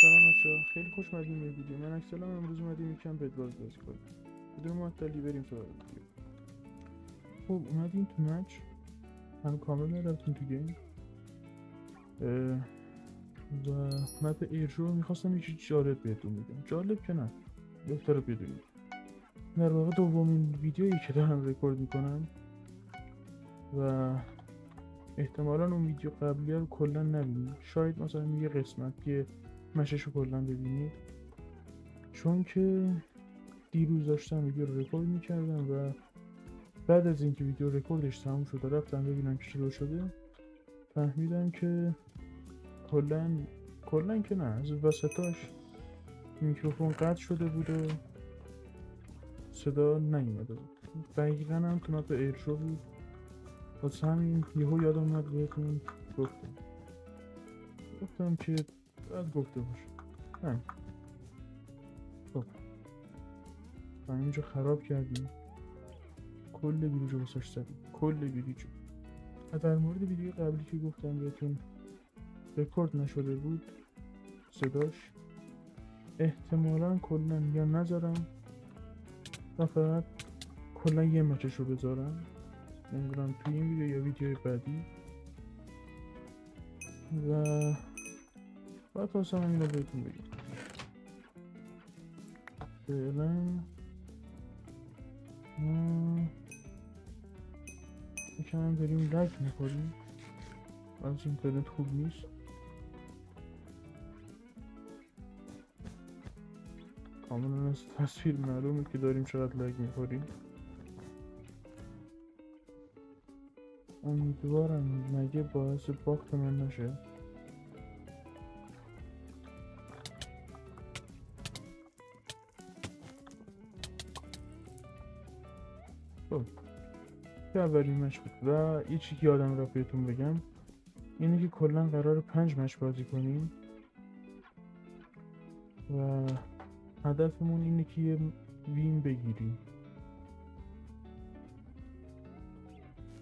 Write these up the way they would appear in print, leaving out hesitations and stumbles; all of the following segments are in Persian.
سلام بچه‌ها، خیلی خوش اومدین به ویدیو. من اکسلام. امروز اومدیم یکم بدواز بازی کنیم بدون معطلی. بریم سراغ ویدیو. خب اومدیم تو مچ، هم کامل رفتیم تو گیم و مپ ایرشو میخواستم یه چیز جالب بهتون بگم. جالب که نه، بهتره بدونید. در واقع دومین ویدیویی که دارم رکورد میکنم و احتمالا اون ویدیو قبلی رو کلا نبینید. شاید مثلا یه قسمت یه مشهشو کلا ببینید، چون که دیروز داشتم ویدیو رو رکورد میکردم و بعد از اینکه ویدیو رکوردش تموم شده رفتم ببینم که چطور شده، فهمیدم که کلا که نه، از وسطاش میکروفون قطع شده بود و صدا نیومده بود. دقیقا هم تو مپ ایرشو بود. واسه همین یهو یادم اومد بهتون گفتم که باید گفته باشم. خب اینجا خراب کردیم، کل گریجو واسش زدیم، کل گریجو. و در مورد ویدیو قبلی که گفتم بهتون رکورد نشده بود صداش، احتمالا کلا یا نذارم و فقط کلا یه مچشو بذارم، نمیدونم توی این ویدیو یا ویدیو بعدی. و باید خواستم همین رو بهتون بگم. فعلا یکم داریم لگ میخوریم، از اینترنت خوب نیست. کاملا از تصویر معلومه که داریم چقدر لگ میخوریم. امیدوارم مگه باعث باخت من نشه. خب که اولین مچ بود و یه چیزی که یادم رفت بهتون بگم اینه که کلا قرار 5 مچ بازی کنیم و هدفمون اینه که یه وین بگیریم.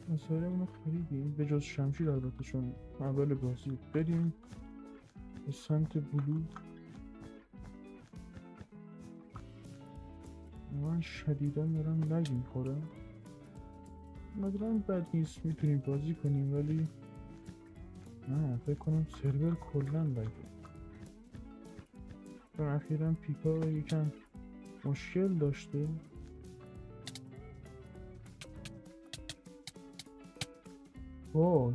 مسائلمون رو خریدیم به جز شمشیر البته، چون اول بازی. بریم به سمت بلو. من شدیدا دارم لگ میخورم. مدرم بد نیست، میتونیم بازی کنیم، ولی نه فکر کنم سرور کلا لگه، چون اخیرا پیکا یکم مشکل داشته. وای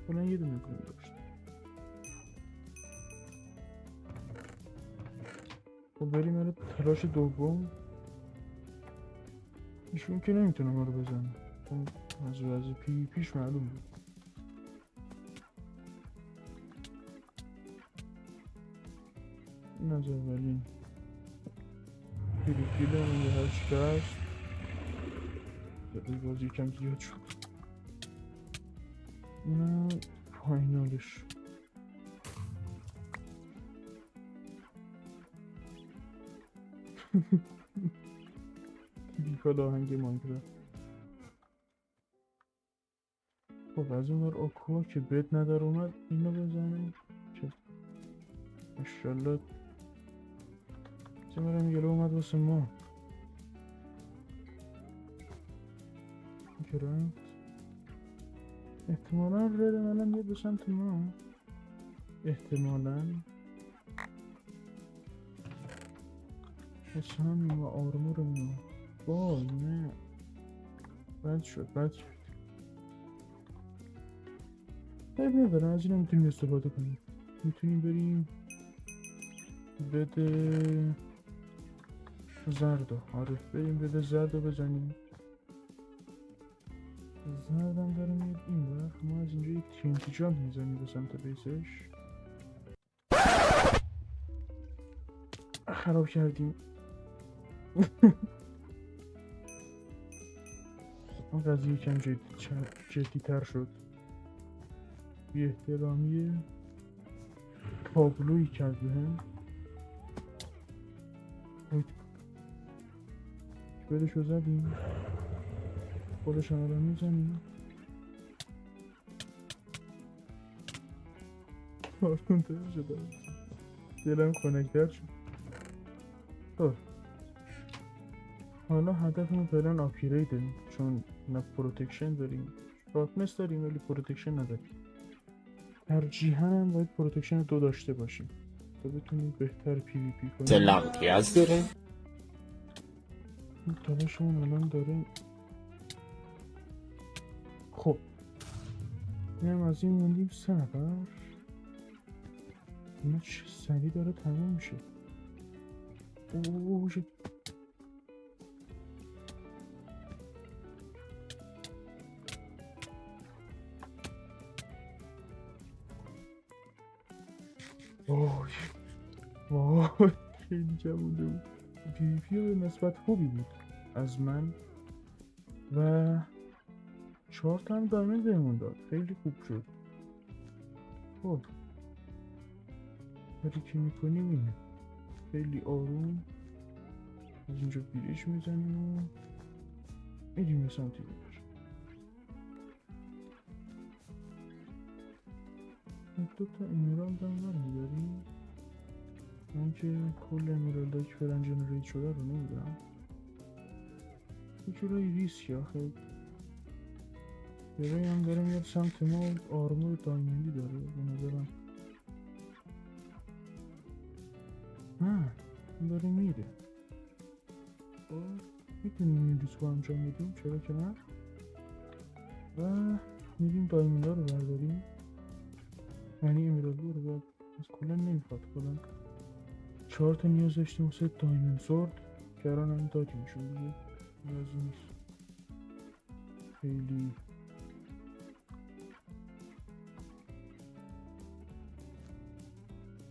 کلا یه دونه گل داشته. خب بریم برای تلاش دوم. ایشون که نمیتونه ما رو بزنه، چون از وضع پیش معلوم بود. این از اولین پیلمون یه هرچی که هست. بازی کم زیاد شد. اینم فاینالش. تیپیکال آهنگ ماینکرافت. خب از اون بر آکوا که بد نداره اومد اینو بزنیم که ماشالله زمرم یلو اومد واسه ما. کرد احتمالا رد منم بیاد به سمت ما، احتمالا. اصلا ما آرمورمون وای نه بد شد. عیب نداره، از این میتونیم استفاده کنیم. میتونیم بریم بده زردو. آره بریم بده زردو بزنیم. زردم داره میاد این بر. ما از اینجا یک تینتی جامپ میزنیم به سمت بیسش. خراب کردیم. اون قضیه کم جدی تر شد. بی احترامی پابلوی کرد بهم. بدشو زدیم، خودش هم میزنیم. آروم‌تر شدم، دلم خنک‌تر شد. خب حالا هدفمون فعلا آپگریده، چون نه پروتکشن داریم، شارپنس داریم ولی پروتکشن نداریم. ترجیحاً هم باید پروتکشن 2 داشته باشیم تا بتونیم بهتر پی وی پی کنیم. امتیاز داره؟ این تلاشمون الان داره. خب اینم از این موندیم 3 نفر. اینا چه سریع داره تموم میشه. اوه شد. وای وای خیلی کم مونده بود. پی وی پی به نسبت خوبی بود از من و 4 تا هم دایمند بهمون داد، خیلی خوب شد. خب کاری که میکنیم اینه، خیلی آروم از اینجا بیرش میزنیم و میریم به سمت دیگر. دو تا امیرالد هم برمیداریم، من که کل امیرالد که فعلا جنریت شده رو نمیدونم. یه جورایی ریسکی آخه، یه هم داره میاد سمت ما، آرمور دایمندی داره به نظرم. نه این داره میره. میتونیم این ریسک رو انجام بدیم، چرا که نه. و میریم دایمندا رو برداریم، یعنی امیرالد رو باید از کلا نمیخواد. کلا 4 تا نیاز داشتیم واسه دایمند سورد که الان هم دادیمشون دیگه، نیازی نیست خیلی.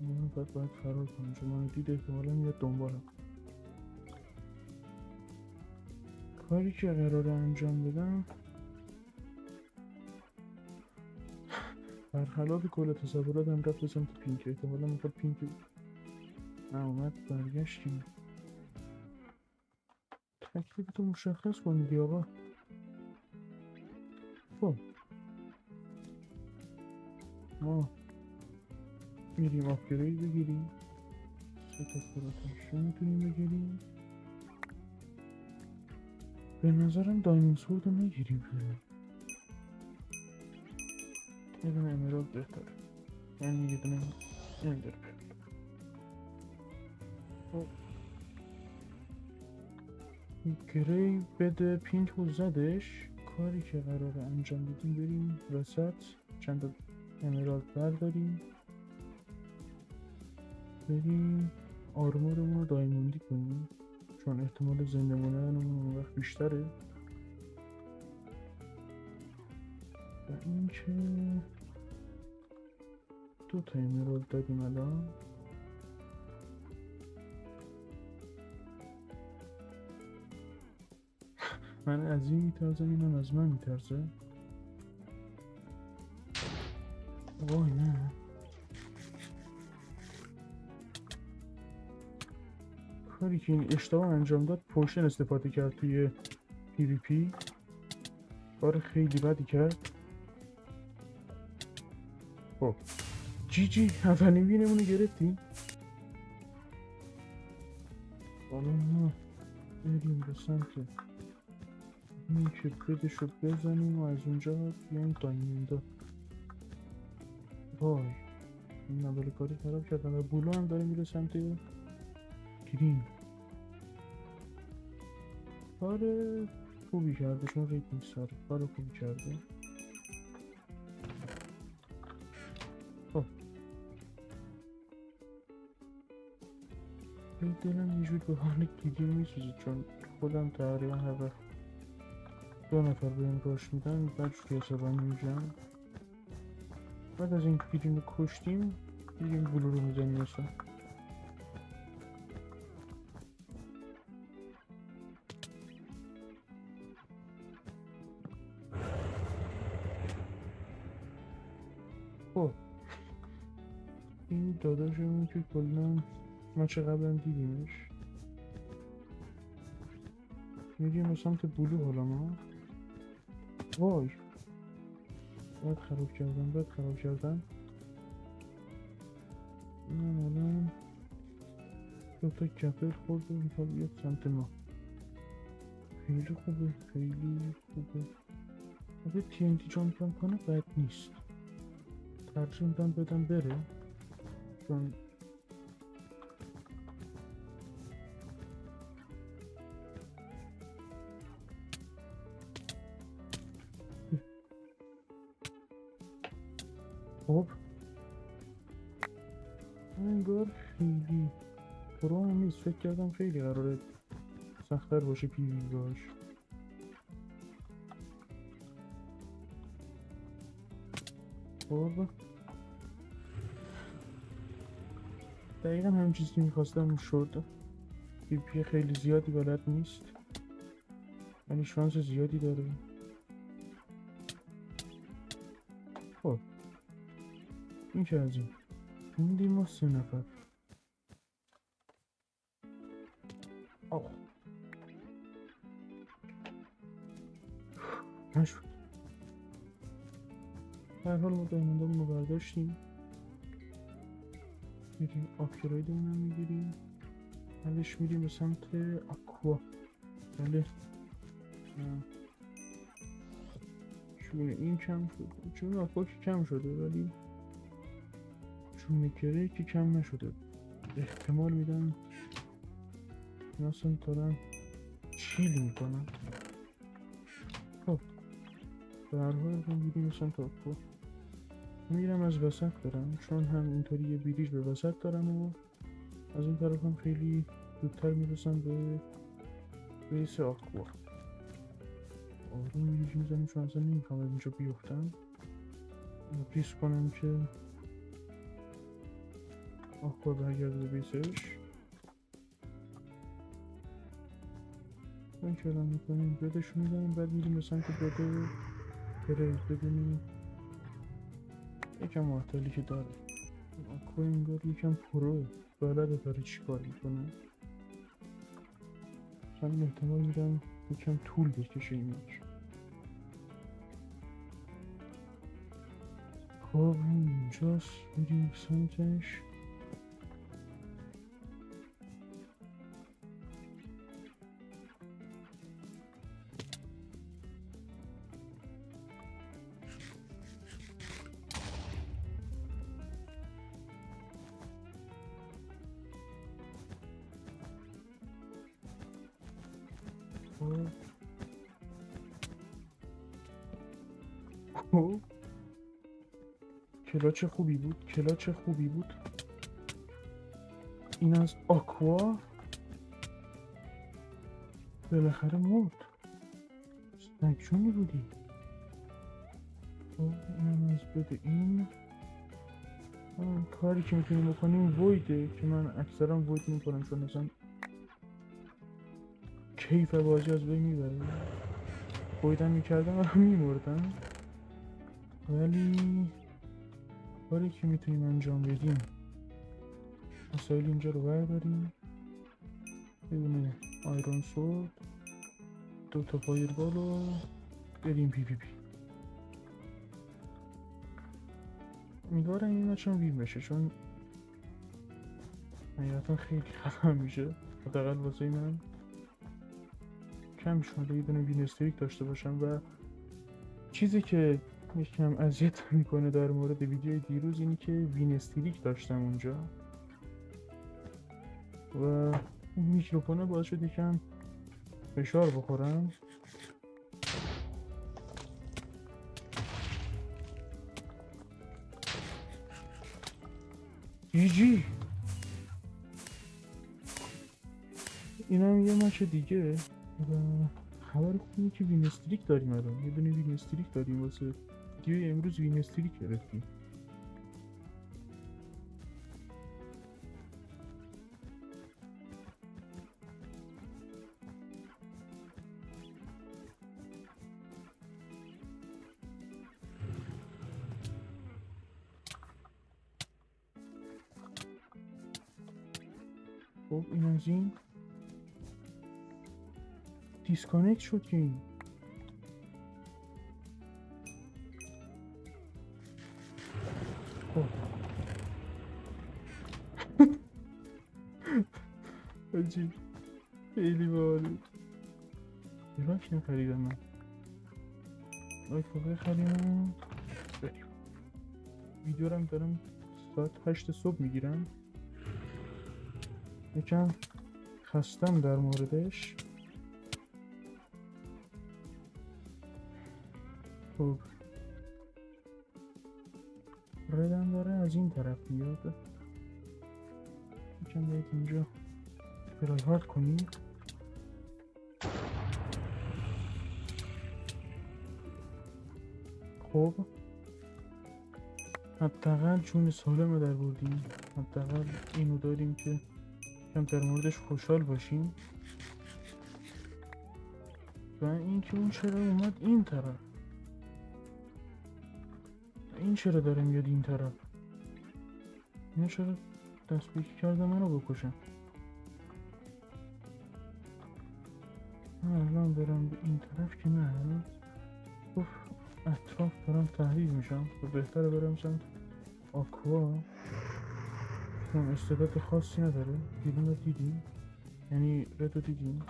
من فقط باید فرار کنم چون من دید احتمالا میاد دنبالم. کاری که قراره انجام بدم برخلاف کل تصوراتم رفت به سمت پینک، احتمالا میخواد پینک اومد. برگشتیم. تکلیفتو مشخص کنید آقا. خب ما میریم آپگرید بگیریم، 3 تا پروتکشن میتونیم بگیریم. به نظرم دایمند سورد رو نگیریم فعلا، یه دونه امیرالد بهتره، یعنی یه دونه اندر پرل. خب گری بده پینک رو زدش. کاری که قراره انجام بدیم بریم وسط چند تا امیرالد برداریم، بریم آرمورمون رو دایموندی کنیم چون احتمال زنده موندنمون اون وقت بیشتره. و اینکه 2 تا امیرالد دادیم الان. من از این میترسم، اینم از من میترسه. وای نه کاری که این اشتباه انجام داد پوشن استفاده کرد توی پی وی پی، کار خیلی بدی کرد. خب جی جی اولین وینمون رو گرفتیم. حالا ما بریم به سمت این که بدش رو بزنیم و از اونجا بیایم دایمندا. وای این اول کاری خراب کردن و بلو هم داره میره سمت گرین. کار خوبی کرده چون ریت نیست، کار خوبی کرده. خب دلم یه جور به حال گیری میسوزه چون خودم تقریبا هر وقت 2 نفر بهم راش میدن بعد که حسابانی میشم. بعد از این گیرین رو کشتیم دیگه بلو رو میزنیم اصلا. خب این داداشمون که کلا ما چه قبلا دیدیمش، میریم به سمت بلو. حالا ما وای باید خراب کردم دوتا کپل خورد و میخواد بیاد سمت ما. خیلی خوبه، خیلی خوبه. اگه TNT جامپ هم کنه بد نیست. ترجیح میدم بدم بره، چون خب انگار خیلی پرو هم نیست. فکر کردم خیلی قراره سخت‌تر باشه پی وی باش. خب دقیقا همین چیزی که میخواستم شد. پی پی خیلی زیادی بلد نیست، یعنی شانس زیادی داره. خب این که از این موندیم ما 3 نفر. آه نشد. در حال ما دایموندامون رو برداشتیم، میریم آپگریدمون رو میگیریم، بعدش میریم به سمت اکوا. بله چون این کم شده، چون اکوا که کم شده ولی چون کره که کم نشده. احتمال میدم اصلا دارن چیل میکنن. خب در حال هم میریم مثلا تا اکوا. میرم از وسط برم، چون هم اینطوری یه بریج به وسط دارم و از این طرف هم خیلی زودتر میرسم به بیس اکوا. آروم بریج میزنیم، چون اصلا نمیخوام از اینجا بیفتم. پیس کنم که اکوا برگرده به بیسش. این کلام میکنیم، بدش میدنیم، بعد میریم به سمت بده پریز ببینیم یکم معطلی که داره. اکوا انگار یکم پروه، بلده داره چی کار میکنه. همین احتمال میدم یکم طول بکشه ایمش. خب اینجاست، میریم سمتش. خب کلاچ خوبی بود، کلاچ خوبی بود. این از اکوا بالاخره مرد. سنگشونی بودی. خب اینم از بده. این کاری که میتونیم بکنیم ویده، که من اکثرا وید میکنم چون اصلا کیف بازی از بین میبره. ویدم میکردم و میمردم، ولی کاری که میتونیم انجام بدیم مسائل اینجا رو برداریم. یه دونه آیرون سورد، 2 تا فایربال و بریم پی پی پی. امیدوارم این مچ هم وین بشه، چون حقیقتا خیلی خفن میشه. حداقل واسه من کم شده یه دونه وین استریک داشته باشم. و چیزی که یکم اذیت میکنه در مورد ویدیوی دیروز اینی که وین استریک داشتم اونجا و اون میکروفونه باعث شد یکم فشار بخورم. جی اینم یه مچ دیگه و خبر خوبی که وین استریک داریم. الان یه دونه وین استریک داریم، واسه ویدیوی امروز وین استریک گرفتیم. خب این از این دیسکانکت شد که این خب حاجی خیلی باحال بود. لاک نخریدم من. لاک فقط خریدم. بریم. ویدیو رو هم دارم ساعت 8 صبح میگیرم. یکم خستم در موردش. خب ردم داره از این طرف میاد. یکم باید اینجا فرای هارد کنیم. خب حداقل جون سالم رو در بردیم. حداقل اینو داریم که کم در موردش خوشحال باشیم. و این که اون چرا اومد این طرف، این چرا داره میاد این طرف، این چرا دست بیکی کرده منو بکشم. من الان برم به این طرف که نه، الان گفت اطراف دارم تحلیل میشم و بهتره برم سمت آکوا. چون استعداد خاصی نداره. دیدیم رو دیدیم، یعنی ردو دیدیم.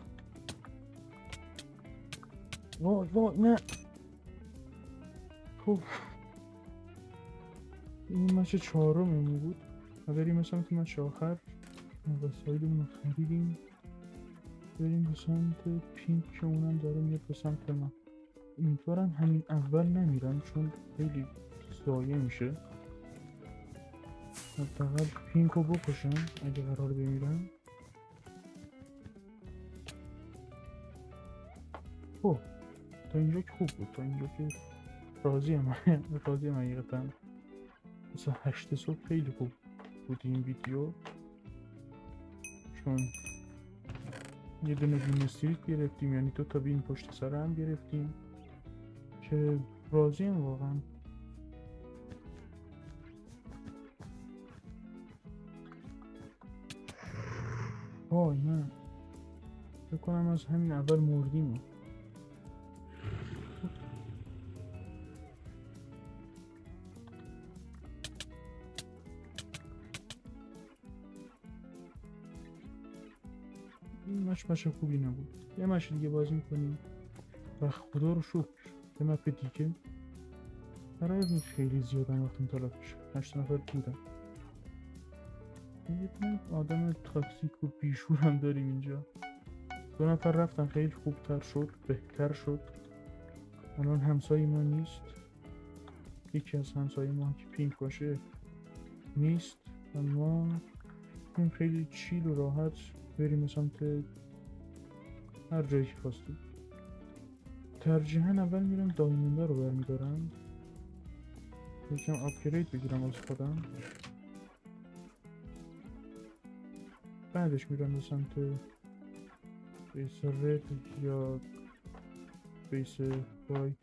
وای وای نه. خب این مچ چهارممون بود و بریم مثلا که مچ آخر وسایلمون رو خریدیم. بریم به سمت پینک که اونم داره میاد به سمت من. امیدوارم همین اول نمیرم چون خیلی ضایع میشه. حداقل پینک رو بکشم اگه قرار بمیرم. خب تا اینجا که خوب بود، تا اینجا که راضیم. راضیم حقیقتا. مثلا 8 صبح خیلی خوب بود این ویدیو، چون یه دونه وین استریت گرفتیم، یعنی 2 تا وین پشت سر هم گرفتیم که راضیم واقعا. وای نه، فکر کنم از همین اول مردیم. این مش خوبی نبود. یه مش دیگه بازی میکنیم و خدا رو شکر یه مپ دیگه. برای خیلی زیادن وقتم تلافش 8 نفر بودن. یه دونه آدم تاکسیک و بیشور هم داریم اینجا. 2 نفر رفتن خیلی خوبتر شد، بهتر شد. الان همسایه ما نیست. یکی از همسایه ما که پینک باشه نیست و ما خیلی چیل و راحت بریم سمت هر جایی که خواستیم. ترجیحاً اول میرم دایمونده رو برمیدارم، یکم آپگرید بگیرم از خودم. بعدش میرم به سمت بیس رد یا بیس وایت.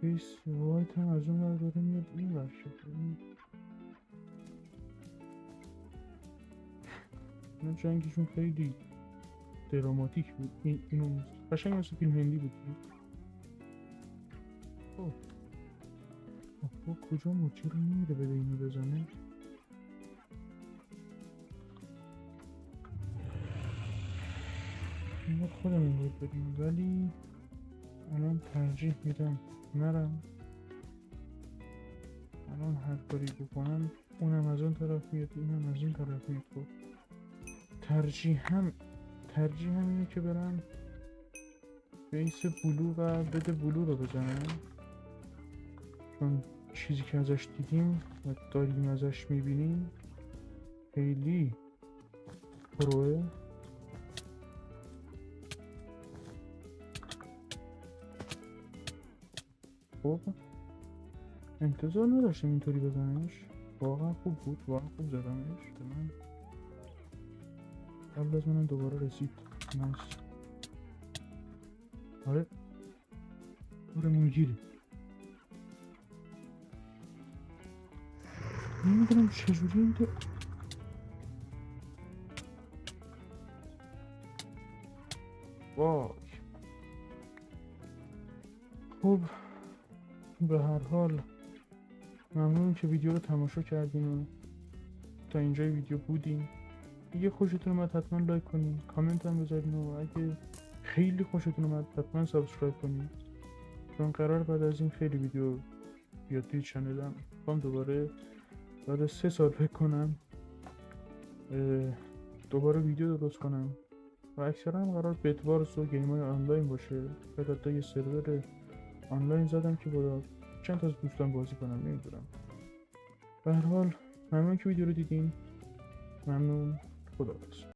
بیس وایت هم از اون ور داره میاد این ور شد. اینا جنگشون خیلی دراماتیک بود. اینو قشنگ مثل فیلم هندی بود. خب کجا بود؟ چرا نمیره بده اینو بزنه؟ این باید خودمون بود بریم، ولی الان ترجیح میدم نرم. الان هر کاری بکنم اونم از اون طرف میاد، اینم از این طرف میاد. خب ترجیح اینه که برم بیس بلو و بده بلو رو بزنم، چون چیزی که ازش دیدیم و داریم ازش میبینیم خیلی پروه. خب انتظار نداشتم اینطوری بزنمش. واقعا خوب بود، واقعا خوب زدمش. من قبل از منم دوباره رسید. نایس. آره مونگیره. نمیدونم چجوری این وای. خب به هر حال ممنون که ویدیو رو تماشا کردین و تا اینجای ویدیو بودین. اگه خوشتون اومد حتما لایک کنین، کامنت هم بذارین و اگه خیلی خوشتون اومد حتما سابسکرایب کنین، چون قرار بعد از این خیلی ویدیو بیاد توی چنلم. میخوام دوباره بعد از 3 سال فکر کنم دوباره ویدیو درست کنم و اکثرا هم قرار بتوارس و گیم های آنلاین باشه. بعد حتی یه سرور آنلاین زدم که با چند تا از دوستان بازی کنم، نمیدونم. به هر حال ممنون که ویدیو رو دیدین. ممنون. خداحافظ.